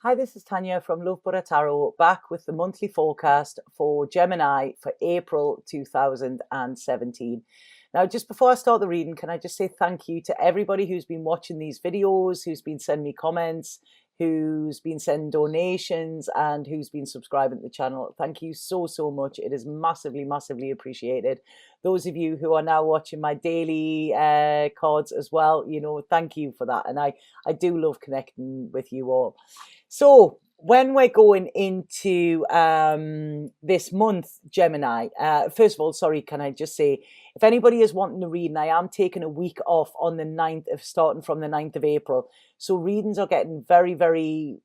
Hi, this is Tanya from Love Buddha Tarot, back with the monthly forecast for Gemini for April 2017. Now, just before I start the reading, can I just say thank you to everybody who's been watching these videos, who's been sending me comments, who's been sending donations, and who's been subscribing to the channel. Thank you so much. It is massively, massively appreciated. Those of you who are now watching my daily cards as well, thank you for that. And I do love connecting with you all. So when we're going into this month, Gemini, first of all, sorry, can I just say, if anybody is wanting to read, and I am taking a week off on the 9th of, starting from the 9th of April. So readings are getting very, very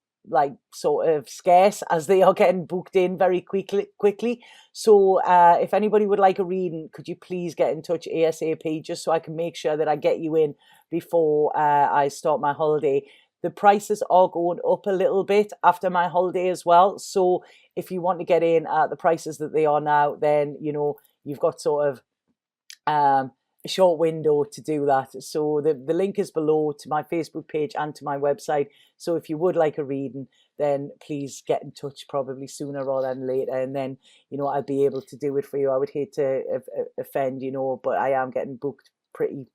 sort of scarce as they are getting booked in very quickly. So if anybody would like a reading, could you please get in touch ASAP, just so I can make sure that I get you in before I start my holiday. The prices are going up a little bit after my holiday as well. So if you want to get in at the prices that they are now, then, you've got sort of a short window to do that. So the link is below to my Facebook page and to my website. So if you would like a reading, then please get in touch probably sooner rather than later. And then, I'll be able to do it for you. I would hate to offend, but I am getting booked pretty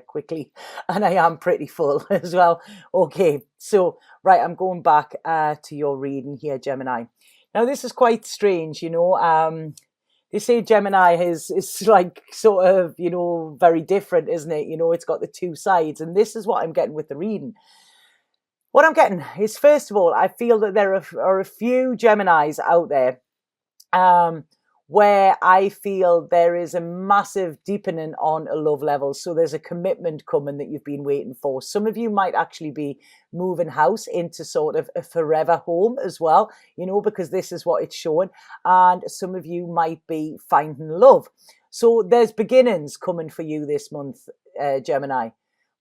quickly, and I am pretty full as well. Okay, so right, I'm going back to your reading here, Gemini. Now this is quite strange, they say Gemini is like sort of, very different, isn't it? It's got the two sides, and this is what I'm getting with the reading. What I'm getting is, first of all, I feel that there are a few Geminis out there where I feel there is a massive deepening on a love level. So there's a commitment coming that you've been waiting for. Some of you might actually be moving house into sort of a forever home as well, because this is what it's showing. And some of you might be finding love. So there's beginnings coming for you this month, Gemini.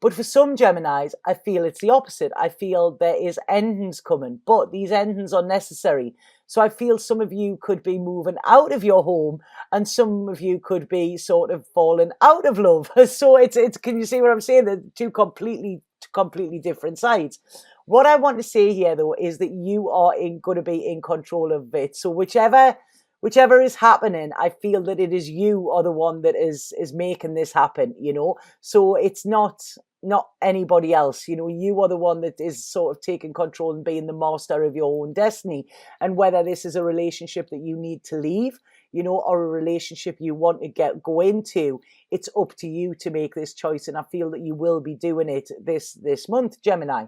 But for some Geminis, I feel it's the opposite. I feel there is endings coming, but these endings are necessary. So I feel some of you could be moving out of your home, and some of you could be sort of falling out of love. So it's can you see what I'm saying? They're two completely different sides. What I want to say here, though, is that you are going to be in control of it. So whichever is happening, I feel that it is you are the one that is making this happen, So it's not anybody else, you are the one that is sort of taking control and being the master of your own destiny. And whether this is a relationship that you need to leave, or a relationship you want to go into, it's up to you to make this choice. And I feel that you will be doing it this month, Gemini.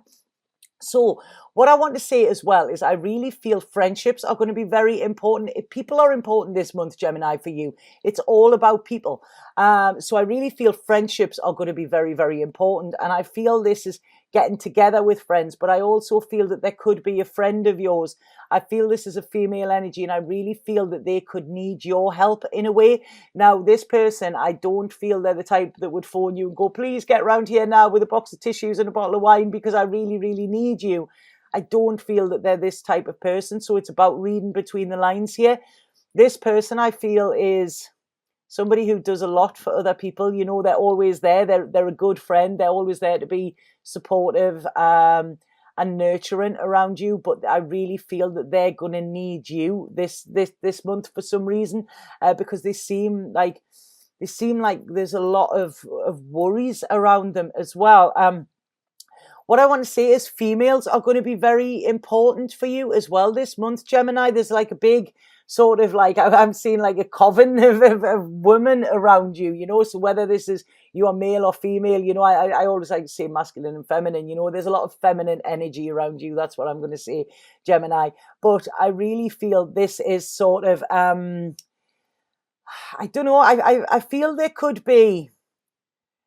So what I want to say as well is I really feel friendships are going to be very important. People are important this month, Gemini, for you. It's all about people. So I really feel friendships are going to be very, very important. And I feel this is getting together with friends, but I also feel that there could be a friend of yours. I feel this is a female energy, and I really feel that they could need your help in a way. Now, this person, I don't feel they're the type that would phone you and go, please get round here now with a box of tissues and a bottle of wine because I really, really need you. I don't feel that they're this type of person. So it's about reading between the lines here. This person, I feel, is somebody who does a lot for other people. They're always there. They're a good friend. They're always there to be supportive and nurturing around you. But I really feel that they're going to need you this month for some reason, because they seem like there's a lot of worries around them as well. What I want to say is females are going to be very important for you as well this month, Gemini. There's like a big sort of I'm seeing like a coven of women around you, so whether this is you are male or female, I always like to say masculine and feminine, there's a lot of feminine energy around you. That's what I'm going to say, Gemini. But I really feel this is sort of, I don't know, I feel there could be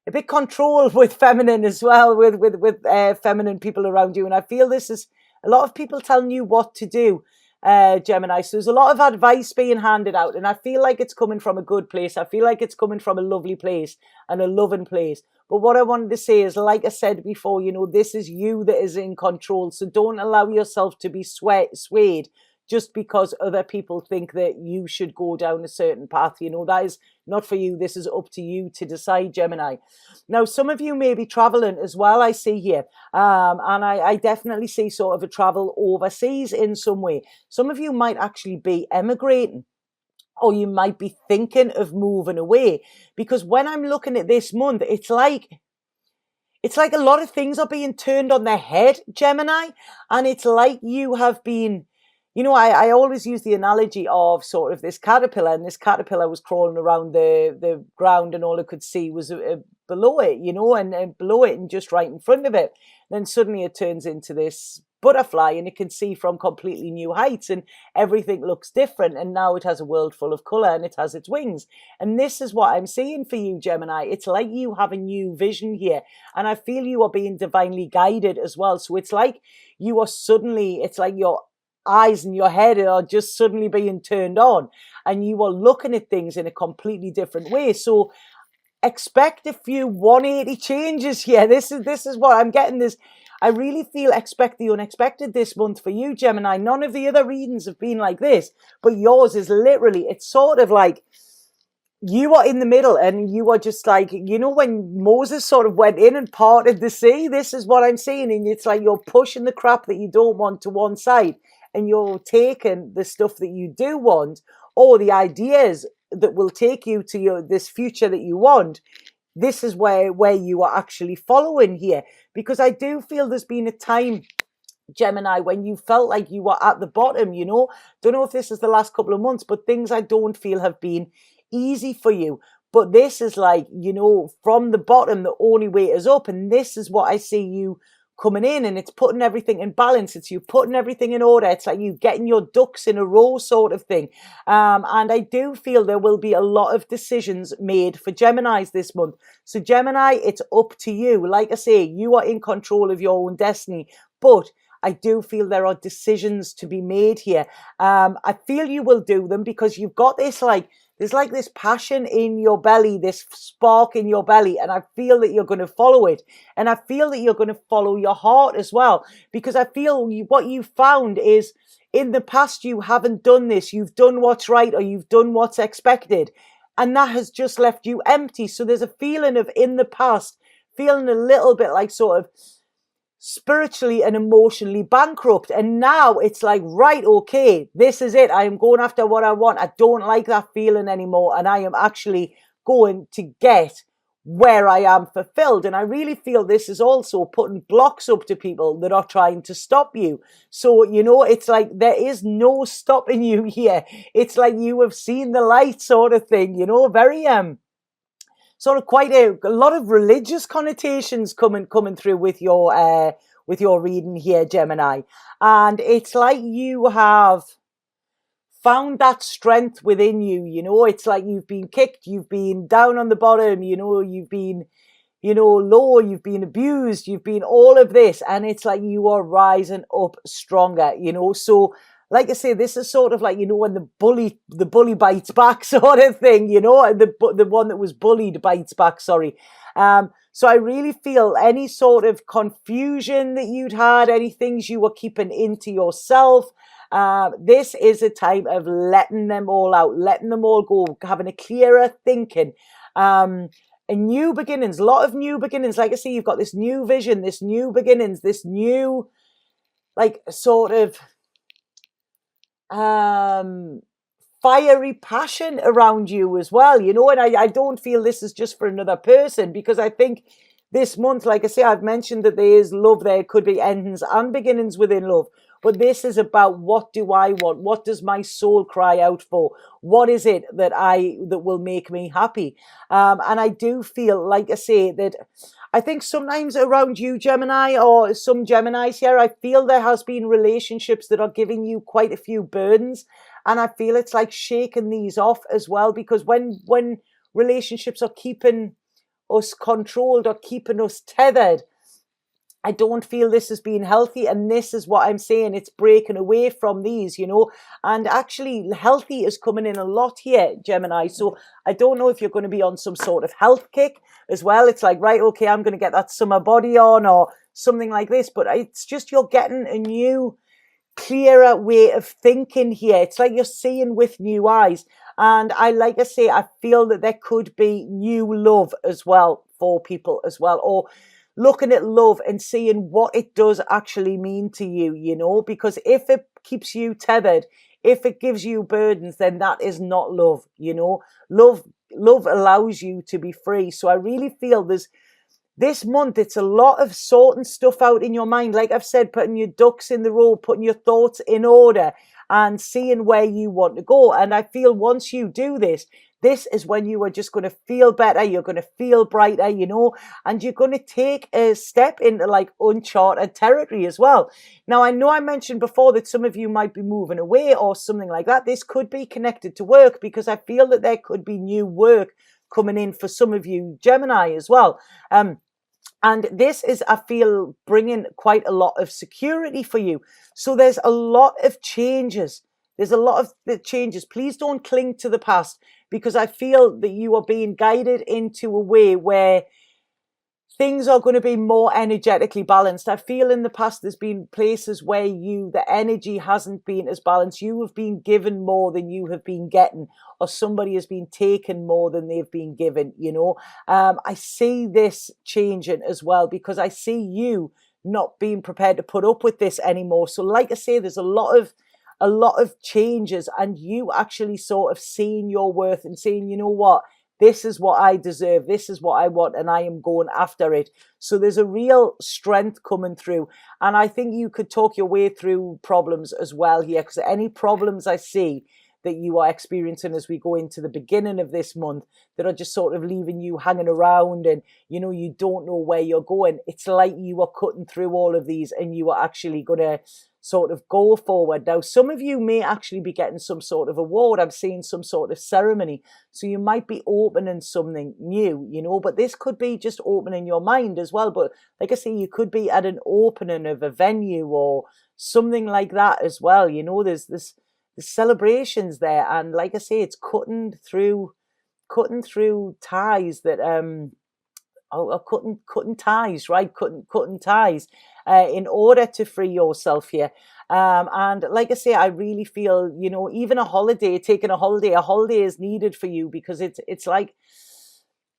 a bit control with feminine as well, with feminine people around you. And I feel this is a lot of people telling you what to do, Gemini. So there's a lot of advice being handed out, and I feel like it's coming from a good place. I feel like it's coming from a lovely place and a loving place. But what I wanted to say is, like I said before, this is you that is in control. So don't allow yourself to be swayed just because other people think that you should go down a certain path. You know, that is not for you. This is up to you to decide, Gemini. Now, some of you may be traveling as well, I see here. And I definitely see sort of a travel overseas in some way. Some of you might actually be emigrating, or you might be thinking of moving away, because when I'm looking at this month, it's like a lot of things are being turned on their head, Gemini. And it's like you have been, you know, I always use the analogy of sort of this caterpillar, and this caterpillar was crawling around the ground, and all it could see was below it, you know, and below it and just right in front of it. Then suddenly it turns into this butterfly, and it can see from completely new heights, and everything looks different, and now it has a world full of color, and it has its wings. And this is what I'm seeing for you, Gemini. It's like you have a new vision here, and I feel you are being divinely guided as well. So it's like you are suddenly, it's like your eyes and your head are just suddenly being turned on, and you are looking at things in a completely different way. So expect a few 180 changes here. This is what I'm getting. This, I really feel, expect the unexpected this month for you, Gemini. None of the other readings have been like this, but yours is literally, it's sort of like you are in the middle, and you are just like, you know, when Moses sort of went in and parted the sea, this is what I'm seeing. And it's like you're pushing the crap that you don't want to one side, and you're taking the stuff that you do want, or the ideas that will take you to this future that you want. This is where you are actually following here, because I do feel there's been a time, Gemini, when you felt like you were at the bottom, you know. Don't know if this is the last couple of months, but things I don't feel have been easy for you. But this is like, you know, from the bottom, the only way is up. And this is what I see you coming in, and it's putting everything in balance. It's you putting everything in order. It's like you getting your ducks in a row sort of thing. And I do feel there will be a lot of decisions made for Geminis this month. So Gemini, it's up to you. Like I say, you are in control of your own destiny, but I do feel there are decisions to be made here. I feel you will do them, because you've got this like, there's like this passion in your belly, this spark in your belly, and I feel that you're going to follow it. And I feel that you're going to follow your heart as well, because I feel what you found is in the past you haven't done this. You've done what's right, or you've done what's expected, and that has just left you empty. So there's a feeling of, in the past, feeling a little bit like sort of spiritually and emotionally bankrupt, and now it's like, right, okay, this is it. I am going after what I want. I don't like that feeling anymore, and I am actually going to get where I am fulfilled. And I really feel this is also putting blocks up to people that are trying to stop you. So, you know, it's like there is no stopping you here. It's like you have seen the light sort of thing, you know, very sort of quite a lot of religious connotations coming through with your reading here, Gemini. And it's like you have found that strength within you. You know, it's like you've been kicked, you've been down on the bottom, you know, you've been, you know, low, you've been abused, you've been all of this, and it's like you are rising up stronger, you know. So like I say, this is sort of like, you know, when the bully bites back sort of thing, you know, the one that was bullied bites back, sorry. So I really feel any sort of confusion that you'd had, any things you were keeping into yourself, this is a time of letting them all out, letting them all go, having a clearer thinking, and new beginnings, a lot of new beginnings. Like I say, you've got this new vision, this new beginnings, this new, like, sort of fiery passion around you as well, you know. And I don't feel this is just for another person, because I think this month, like I say, I've mentioned that there is love, there could be endings and beginnings within love, but this is about, what do I want? What does my soul cry out for? What is it that will make me happy? And I do feel, like I say, that I think sometimes around you, Gemini, or some Geminis here, I feel there has been relationships that are giving you quite a few burdens. And I feel it's like shaking these off as well, because when relationships are keeping us controlled or keeping us tethered, I don't feel this has been healthy. And this is what I'm saying. It's breaking away from these, you know, and actually healthy is coming in a lot here, Gemini. So I don't know if you're going to be on some sort of health kick as well. It's like, right, okay, I'm going to get that summer body on or something like this. But it's just, you're getting a new clearer way of thinking here. It's like you're seeing with new eyes. And like I say, I feel that there could be new love as well for people as well, or looking at love and seeing what it does actually mean to you, you know, because if it keeps you tethered, if it gives you burdens, then that is not love, you know. Love allows you to be free. So I really feel this month, it's a lot of sorting stuff out in your mind. Like I've said, putting your ducks in the row, putting your thoughts in order and seeing where you want to go. And I feel once you do this, this is when you are just going to feel better. You're going to feel brighter, you know, and you're going to take a step into like uncharted territory as well. Now, I know I mentioned before that some of you might be moving away or something like that. This could be connected to work, because I feel that there could be new work coming in for some of you Gemini as well. And this is, I feel, bringing quite a lot of security for you. So there's a lot of changes. There's a lot of the changes. Please don't cling to the past, because I feel that you are being guided into a way where things are going to be more energetically balanced. I feel in the past there's been places where the energy hasn't been as balanced. You have been given more than you have been getting, or somebody has been taken more than they've been given, you know. I see this changing as well, because I see you not being prepared to put up with this anymore. So like I say, there's a lot of changes, and you actually sort of seeing your worth and saying, you know what, this is what I deserve. This is what I want, and I am going after it. So there's a real strength coming through. And I think you could talk your way through problems as well here, because any problems I see that you are experiencing as we go into the beginning of this month that are just sort of leaving you hanging around and, you know, you don't know where you're going. It's like you are cutting through all of these and you are actually going to sort of go forward. Now, some of you may actually be getting some sort of award. I'm seeing some sort of ceremony. So you might be opening something new, you know, but this could be just opening your mind as well. But like I say, you could be at an opening of a venue or something like that as well. You know, there's celebrations there. And like I say, it's cutting through ties that, cutting ties, right? Cutting ties in order to free yourself here. And like I say, I really feel, you know, even taking a holiday is needed for you, because it's like,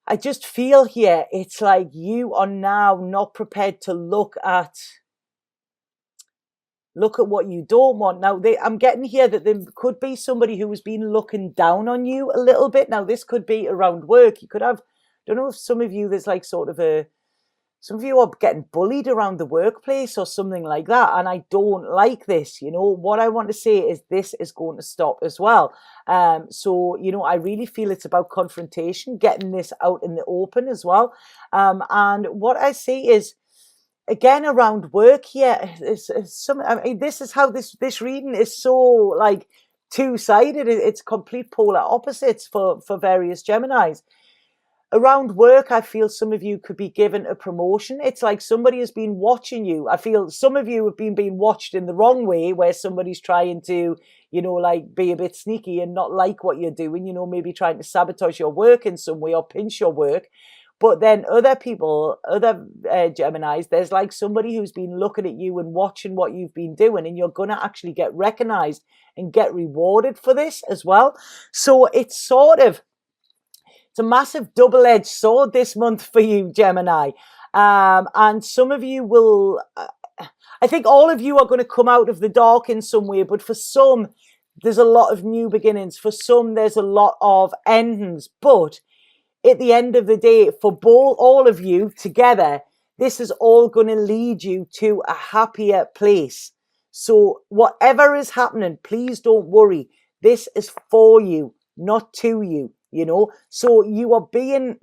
I just feel here, it's like you are now not prepared to look at what you don't want. Now, I'm getting here that there could be somebody who has been looking down on you a little bit. Now, this could be around work. You could have, don't know if some of you, there's like sort of some of you are getting bullied around the workplace or something like that. And I don't like this, you know. What I want to say is this is going to stop as well. So, you know, I really feel it's about confrontation, getting this out in the open as well. And what I see is, again, around work here, I mean, this is how this reading is so like two-sided. It's complete polar opposites for various Geminis. Around work, I feel some of you could be given a promotion. It's like somebody has been watching you. I feel some of you have been being watched in the wrong way, where somebody's trying to, you know, like be a bit sneaky and not like what you're doing, you know, maybe trying to sabotage your work in some way or pinch your work. But then other people, other Geminis, there's like somebody who's been looking at you and watching what you've been doing, and you're going to actually get recognized and get rewarded for this as well. So it's a massive double-edged sword this month for you, Gemini. And some of you will, I think all of you are going to come out of the dark in some way, but for some, there's a lot of new beginnings. For some, there's a lot of endings. But at the end of the day, for all of you together, this is all going to lead you to a happier place. So whatever is happening, please don't worry. This is for you, not to you, you know. So you are being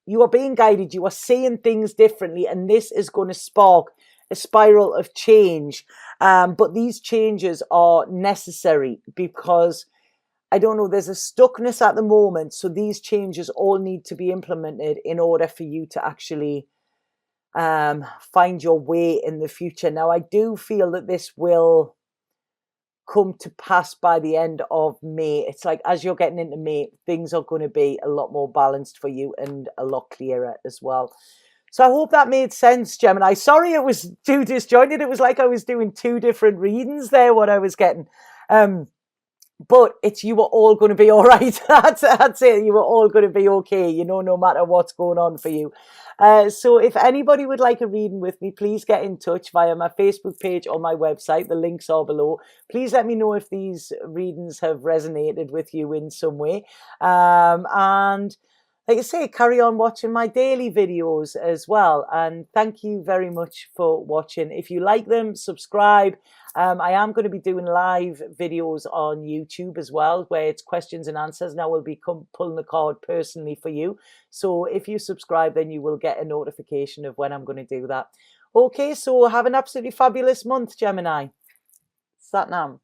guided. You are seeing things differently, and this is going to spark a spiral of change. But these changes are necessary, because I don't know, there's a stuckness at the moment. So these changes all need to be implemented in order for you to actually find your way in the future. Now, I do feel that this will come to pass by the end of May. It's like as you're getting into May, things are going to be a lot more balanced for you and a lot clearer as well. So I hope that made sense, Gemini. Sorry it was too disjointed. It was like I was doing two different readings there, what I was getting. But you were all going to be all right. That's it. You were all going to be okay, you know, no matter what's going on for you. So if anybody would like a reading with me, please get in touch via my Facebook page or my website. The links are below. Please let me know if these readings have resonated with you in some way. And like I say, carry on watching my daily videos as well. And thank you very much for watching. If you like them, subscribe. I am going to be doing live videos on YouTube as well, where it's questions and answers. And I will be pulling the card personally for you. So if you subscribe, then you will get a notification of when I'm going to do that. Okay, so have an absolutely fabulous month, Gemini. Satnam.